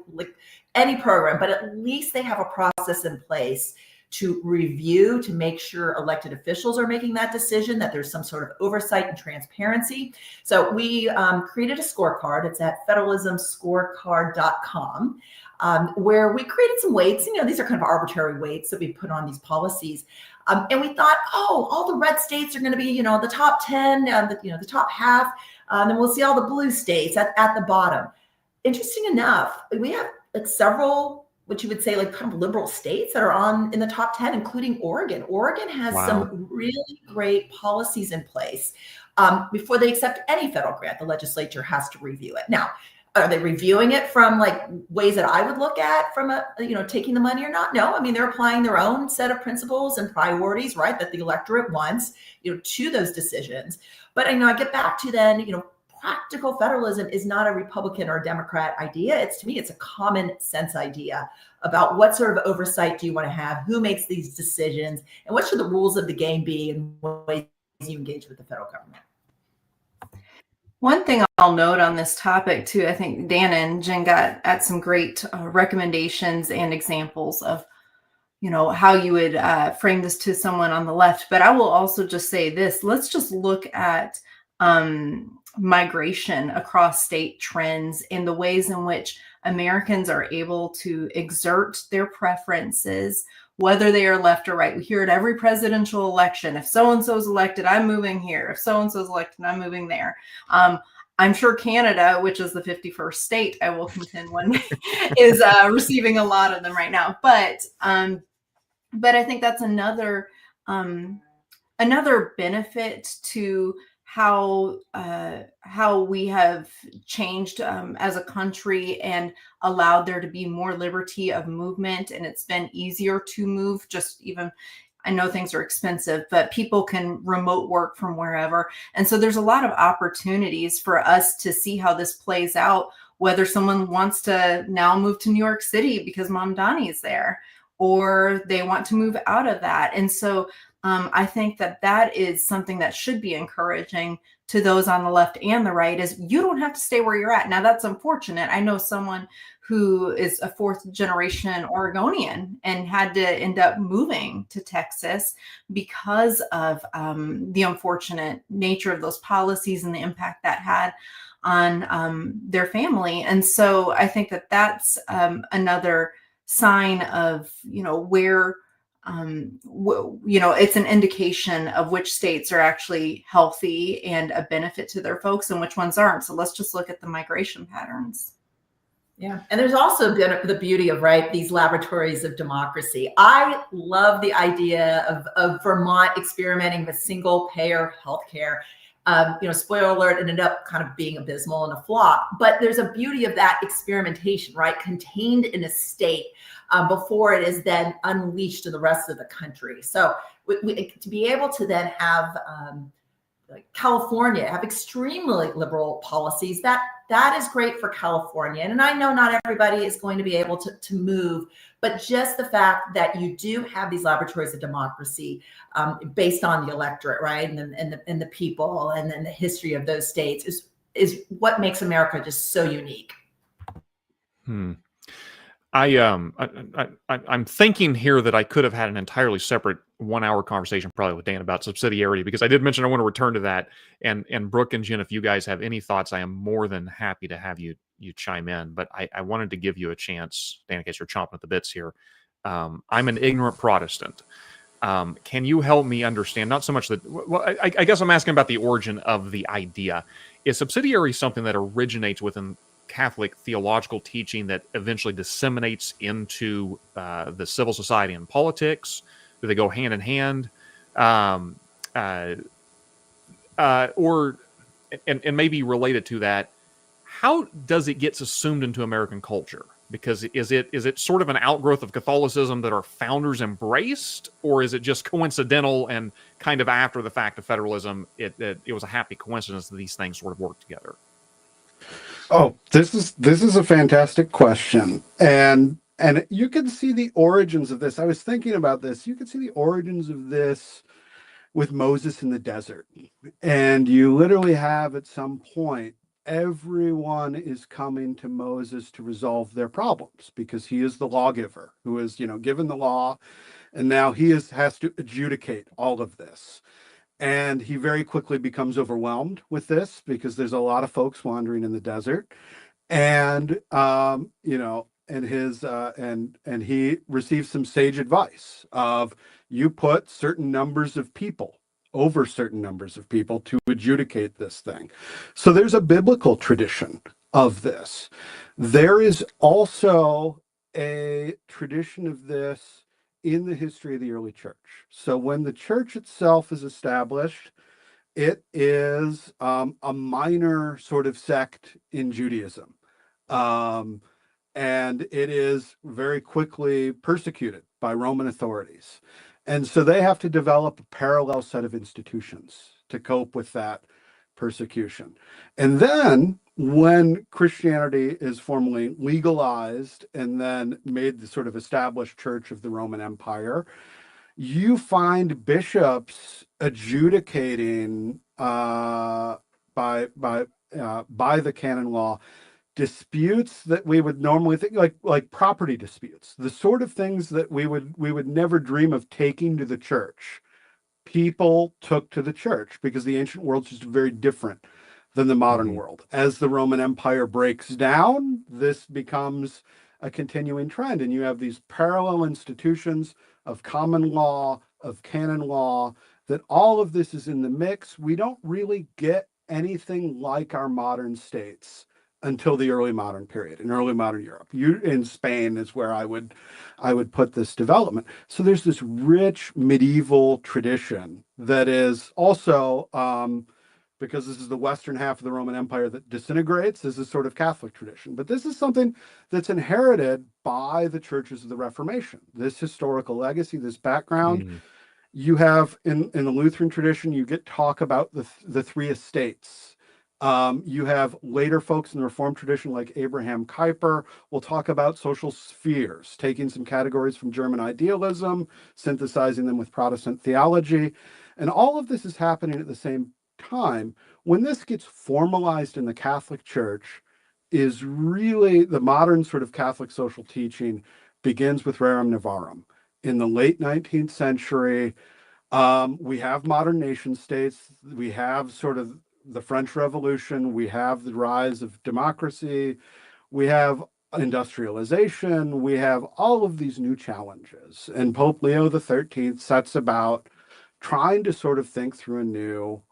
any program, but at least they have a process in place to review, to make sure elected officials are making that decision, that there's some sort of oversight and transparency. So we created a scorecard. It's at federalismscorecard.com, where we created some weights. These are kind of arbitrary weights that we put on these policies. And we thought, all the red states are going to be, the top 10, the top half. Then we'll see all the blue states at the bottom. Interesting enough, we have several, what you would say, like kind of liberal states that are in the top 10, including Oregon. Oregon has some really great policies in place. Before they accept any federal grant, the legislature has to review it. Now, are they reviewing it from like ways that I would look at from taking the money or not? No, I mean, they're applying their own set of principles and priorities, right, that the electorate wants, to those decisions. But I get back to then, practical federalism is not a Republican or a Democrat idea. To me, it's a common sense idea about what sort of oversight do you want to have, who makes these decisions, and what should the rules of the game be, and what ways you engage with the federal government. One thing I'll note on this topic too, I think Dan and Jen got at some great recommendations and examples of, how you would frame this to someone on the left. But I will also just say this: let's just look at migration across state trends in the ways in which Americans are able to exert their preferences, whether they are left or right. We hear it every presidential election. If so-and-so is elected, I'm moving here. If so-and-so is elected, I'm moving there. I'm sure Canada, which is the 51st state, I will contend one day, is receiving a lot of them right now. But I think that's another benefit to how we have changed as a country and allowed there to be more liberty of movement, and it's been easier to move. I know things are expensive, but people can remote work from wherever. And so there's a lot of opportunities for us to see how this plays out, whether someone wants to now move to New York City because Mom Donnie is there, or they want to move out of that. And so I think that is something that should be encouraging to those on the left and the right, is you don't have to stay where you're at. Now, that's unfortunate. I know someone who is a fourth generation Oregonian and had to end up moving to Texas because of the unfortunate nature of those policies and the impact that had on their family. And so I think that's another sign of, where it's an indication of which states are actually healthy and a benefit to their folks and which ones aren't. So let's just look at the migration patterns. Yeah. And there's also been the beauty of, right, these laboratories of democracy. I love the idea of Vermont experimenting with single payer healthcare. Spoiler alert, it ended up kind of being abysmal and a flop. But there's a beauty of that experimentation, right, contained in a state before it is then unleashed to the rest of the country. So to be able to then have like California have extremely liberal policies, that is great for California. And I know not everybody is going to be able to move, but just the fact that you do have these laboratories of democracy based on the electorate, right, and the people, and then the history of those states is what makes America just so unique. I'm thinking here that I could have had an entirely separate 1 hour conversation probably with Dan about subsidiarity, because I did mention I want to return to that. And Brooke and Jen, if you guys have any thoughts, I am more than happy to have you chime in. But I wanted to give you a chance, Dan, in case you're chomping at the bits here. I'm an ignorant Protestant. Can you help me understand, not so much that, well, I guess I'm asking about the origin of the idea. Is subsidiary something that originates within Catholic theological teaching that eventually disseminates into the civil society and politics? Do they go hand in hand? Or maybe related to that, how does it get assumed into American culture? Because is it sort of an outgrowth of Catholicism that our founders embraced, or is it just coincidental and kind of after the fact of federalism, it was a happy coincidence that these things sort of worked together? Oh, this is a fantastic question. And you can see the origins of this. I was thinking about this. You can see the origins of this with Moses in the desert. And you literally have at some point, everyone is coming to Moses to resolve their problems because he is the lawgiver who is, given the law. And now he has to adjudicate all of this. And he very quickly becomes overwhelmed with this because there's a lot of folks wandering in the desert. And, and he receives some sage advice of, you put certain numbers of people over certain numbers of people to adjudicate this thing. So there's a biblical tradition of this. There is also a tradition of this in the history of the early church. So when the church itself is established, it is a minor sort of sect in Judaism. And it is very quickly persecuted by Roman authorities. And so they have to develop a parallel set of institutions to cope with that persecution. And then when Christianity is formally legalized and then made the sort of established church of the Roman Empire, you find bishops adjudicating by the canon law disputes that we would normally think like property disputes, the sort of things that we would never dream of taking to the church. People took to the church because the ancient world's just very different than the modern world. As the Roman Empire breaks down, this becomes a continuing trend, and you have these parallel institutions of common law, of canon law, that all of this is in the mix. We don't really get anything like our modern states until the early modern period, in early modern Europe. In Spain is where I would put this development. So there's this rich medieval tradition that is also, because this is the western half of the Roman Empire that disintegrates, this is sort of Catholic tradition. But this is something that's inherited by the churches of the Reformation, this historical legacy, this background. You have, in the Lutheran tradition, you get talk about the three estates. You have later folks in the Reformed tradition like Abraham Kuyper will talk about social spheres, taking some categories from German idealism, synthesizing them with Protestant theology. And all of this is happening at the same time. When this gets formalized in the Catholic Church, is really the modern sort of Catholic social teaching begins with Rerum Novarum. In the late 19th century, we have modern nation states. We have sort of the French Revolution. We have the rise of democracy. We have industrialization. We have all of these new challenges. And Pope Leo XIII sets about trying to sort of think through anew,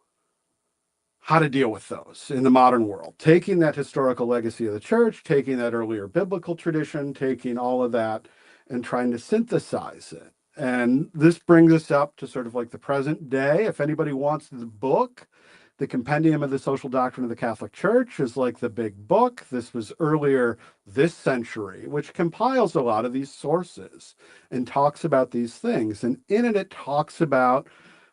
how to deal with those in the modern world, taking that historical legacy of the church, taking that earlier biblical tradition, taking all of that and trying to synthesize it. And this brings us up to sort of like the present day. If anybody wants the book, the Compendium of the Social Doctrine of the Catholic Church is like the big book. This was earlier this century, which compiles a lot of these sources and talks about these things. And in it, it talks about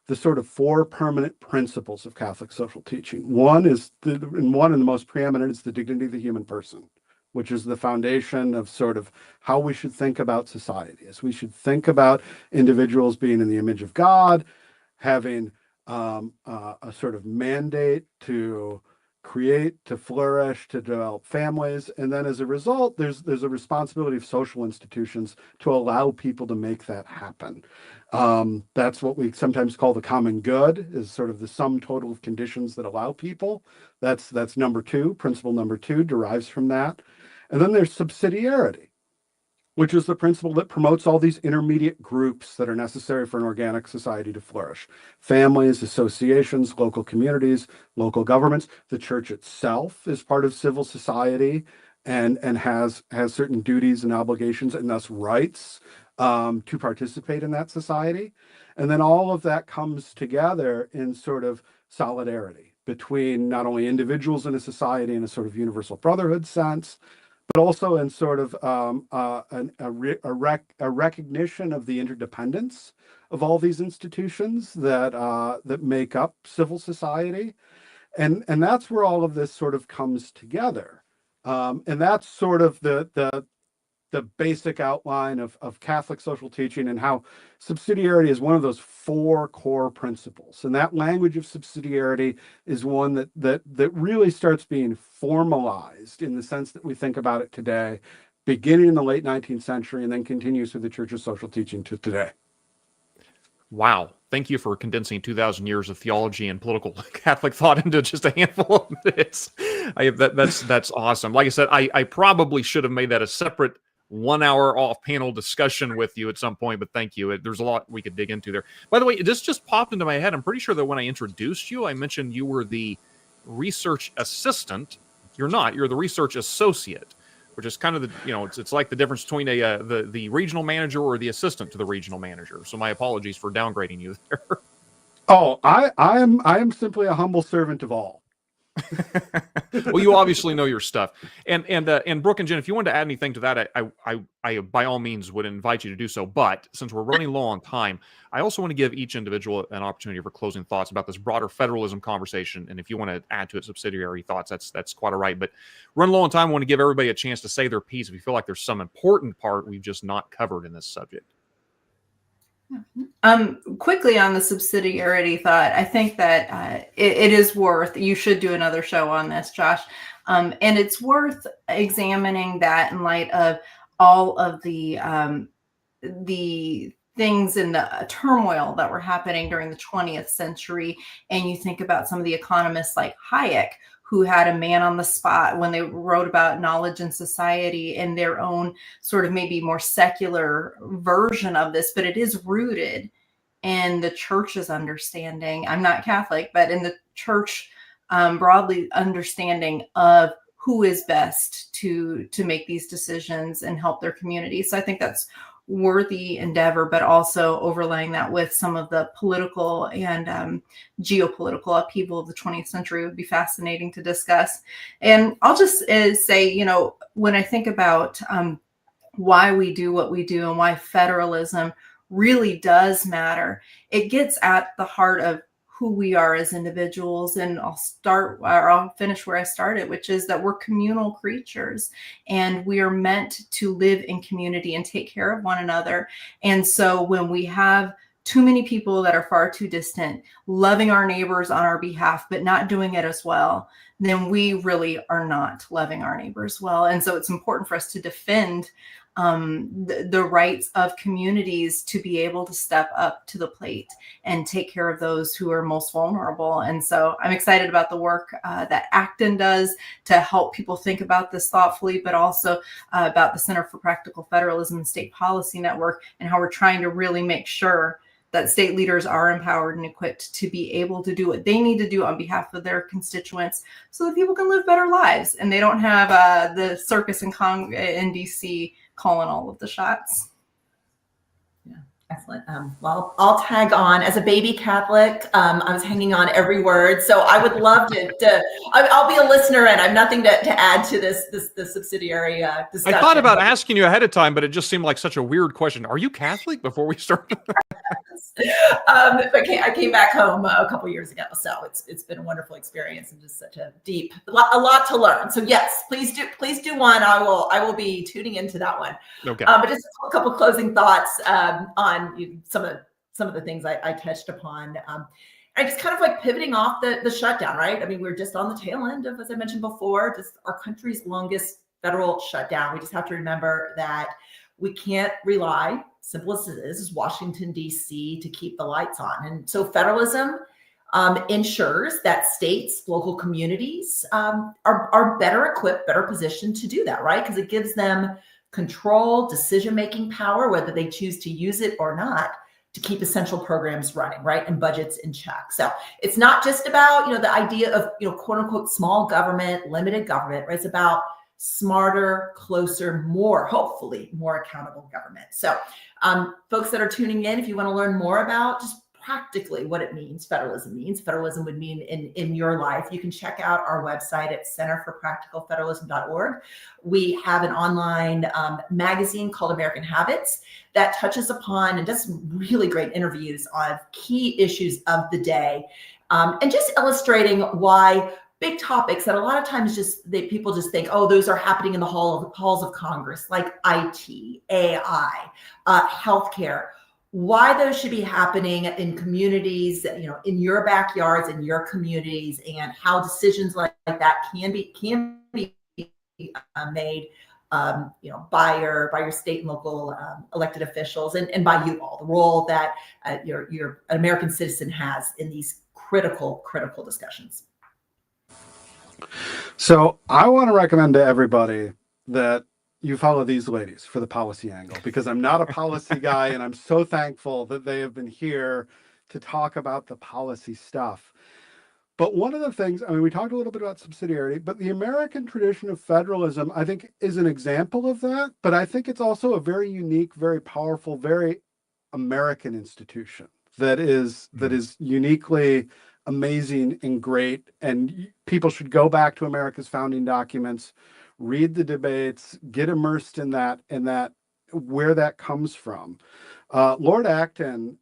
the sort of four permanent principles of Catholic social teaching. One is, and the most preeminent is the dignity of the human person, which is the foundation of sort of how we should think about society. As we should think about individuals being in the image of God, having a sort of mandate to create, to flourish, to develop families. And then as a result, there's a responsibility of social institutions to allow people to make that happen. That's what we sometimes call the common good, is sort of the sum total of conditions that allow people. That's number two. Principle number two derives from that. And then there's subsidiarity, which is the principle that promotes all these intermediate groups that are necessary for an organic society to flourish. Families, associations, local communities, local governments. The church itself is part of civil society and has certain duties and obligations and thus rights to participate in that society. And then all of that comes together in sort of solidarity between not only individuals in a society in a sort of universal brotherhood sense, but also in sort of a recognition of the interdependence of all these institutions that make up civil society, and that's where all of this sort of comes together, and that's sort of the basic outline of Catholic social teaching, and how subsidiarity is one of those four core principles. And that language of subsidiarity is one that really starts being formalized in the sense that we think about it today, beginning in the late 19th century and then continues through the Church's social teaching to today. Wow. Thank you for condensing 2,000 years of theology and political Catholic thought into just a handful of minutes. That's awesome. Like I said, I probably should have made that a separate 1 hour off panel discussion with you at some point, but thank you. There's a lot we could dig into there. By the way, this just popped into my head. I'm pretty sure that when I introduced you, I mentioned you were the research assistant. You're not. You're the research associate, which is kind of the, it's like the difference between the regional manager or the assistant to the regional manager. So my apologies for downgrading you there. Oh, I am simply a humble servant of all. Well, you obviously know your stuff, and Brooke and Jen, if you wanted to add anything to that, I by all means would invite you to do so. But since we're running low on time, I also want to give each individual an opportunity for closing thoughts about this broader federalism conversation. And if you want to add to it subsidiary thoughts, that's quite all right. But run low on time. I want to give everybody a chance to say their piece if you feel like there's some important part we've just not covered in this subject. Quickly on the subsidiarity thought, I think that it is worth, you should do another show on this, Josh. And it's worth examining that in light of all of the things in the turmoil that were happening during the 20th century. And you think about some of the economists like Hayek, who had a man on the spot when they wrote about knowledge and society in their own sort of maybe more secular version of this, but it is rooted in the church's understanding. I'm not Catholic, but in the church broadly understanding of who is best to make these decisions and help their community. So I think that's worthy endeavor, but also overlaying that with some of the political and geopolitical upheaval of the 20th century would be fascinating to discuss. And I'll just say, when I think about why we do what we do and why federalism really does matter, it gets at the heart of who we are as individuals. And I'll finish where I started, which is that we're communal creatures and we are meant to live in community and take care of one another. And so when we have too many people that are far too distant, loving our neighbors on our behalf, but not doing it as well, then we really are not loving our neighbors well. And so it's important for us to defend the rights of communities to be able to step up to the plate and take care of those who are most vulnerable. And so I'm excited about the work that Acton does to help people think about this thoughtfully, but also about the Center for Practical Federalism and State Policy Network and how we're trying to really make sure that state leaders are empowered and equipped to be able to do what they need to do on behalf of their constituents so that people can live better lives and they don't have the circus in DC calling all of the shots. Excellent. Well, I'll tag on. As a baby Catholic, I was hanging on every word. So I would love I'll be a listener, and I have nothing to add to this subsidiary discussion. I thought about asking you ahead of time, but it just seemed like such a weird question. Are you Catholic before we started? I came back home a couple years ago, so it's been a wonderful experience and just such a lot to learn. So yes, please do one. I will be tuning into that one. Okay. But just a couple closing thoughts on some of the things I touched upon. I just kind of like pivoting off the shutdown, right? I mean, we're just on the tail end of, as I mentioned before, just our country's longest federal shutdown. We just have to remember that we can't rely, simple as it is Washington, D.C., to keep the lights on. And so federalism ensures that states, local communities are better equipped, better positioned to do that, right? Because it gives them control, decision-making power, whether they choose to use it or not, to keep essential programs running, right? And budgets in check. So it's not just about, the idea of, quote unquote, small government, limited government, right? It's about smarter, closer, hopefully more accountable government. So folks that are tuning in, if you want to learn more about just practically what it means, federalism would mean in your life, you can check out our website at centerforpracticalfederalism.org. We have an online magazine called American Habits that touches upon and does some really great interviews on key issues of the day, and just illustrating why big topics that a lot of times people just think, oh, those are happening in the halls of Congress, like IT, AI, healthcare. Why those should be happening in communities, in your backyards, in your communities, and how decisions like that can be made, by your state and local elected officials, and by you all. The role that your an American citizen has in these critical discussions. So I want to recommend to everybody that you follow these ladies for the policy angle, because I'm not a policy guy, and I'm so thankful that they have been here to talk about the policy stuff. But one of the things, we talked a little bit about subsidiarity, but the American tradition of federalism, I think, is an example of that. But I think it's also a very unique, very powerful, very American institution that is uniquely amazing and great. And people should go back to America's founding documents, read the debates, get immersed in that, where that comes from. Lord Acton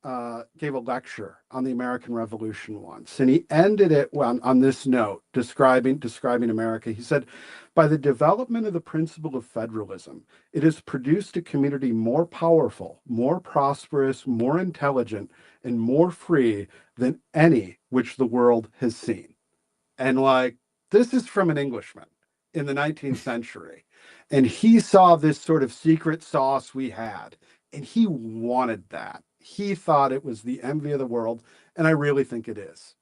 gave a lecture on the American Revolution once, and he ended it on this note, describing America. He said, by the development of the principle of federalism, it has produced a community more powerful, more prosperous, more intelligent, and more free than any which the world has seen. And this is from an Englishman in the 19th century. And he saw this sort of secret sauce we had, and he wanted that. He thought it was the envy of the world, and I really think it is.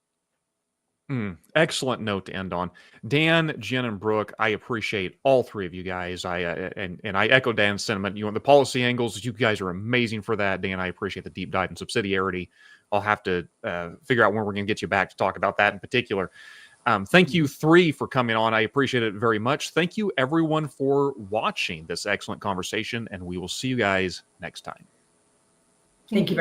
Excellent note to end on. Dan, Jen, and Brooke, I appreciate all three of you guys. I echo Dan's sentiment. The policy angles, you guys are amazing for that. Dan, I appreciate the deep dive in subsidiarity. I'll have to figure out when we're going to get you back to talk about that in particular. Thank you three for coming on. I appreciate it very much. Thank you everyone for watching this excellent conversation, and we will see you guys next time. Thank you very much.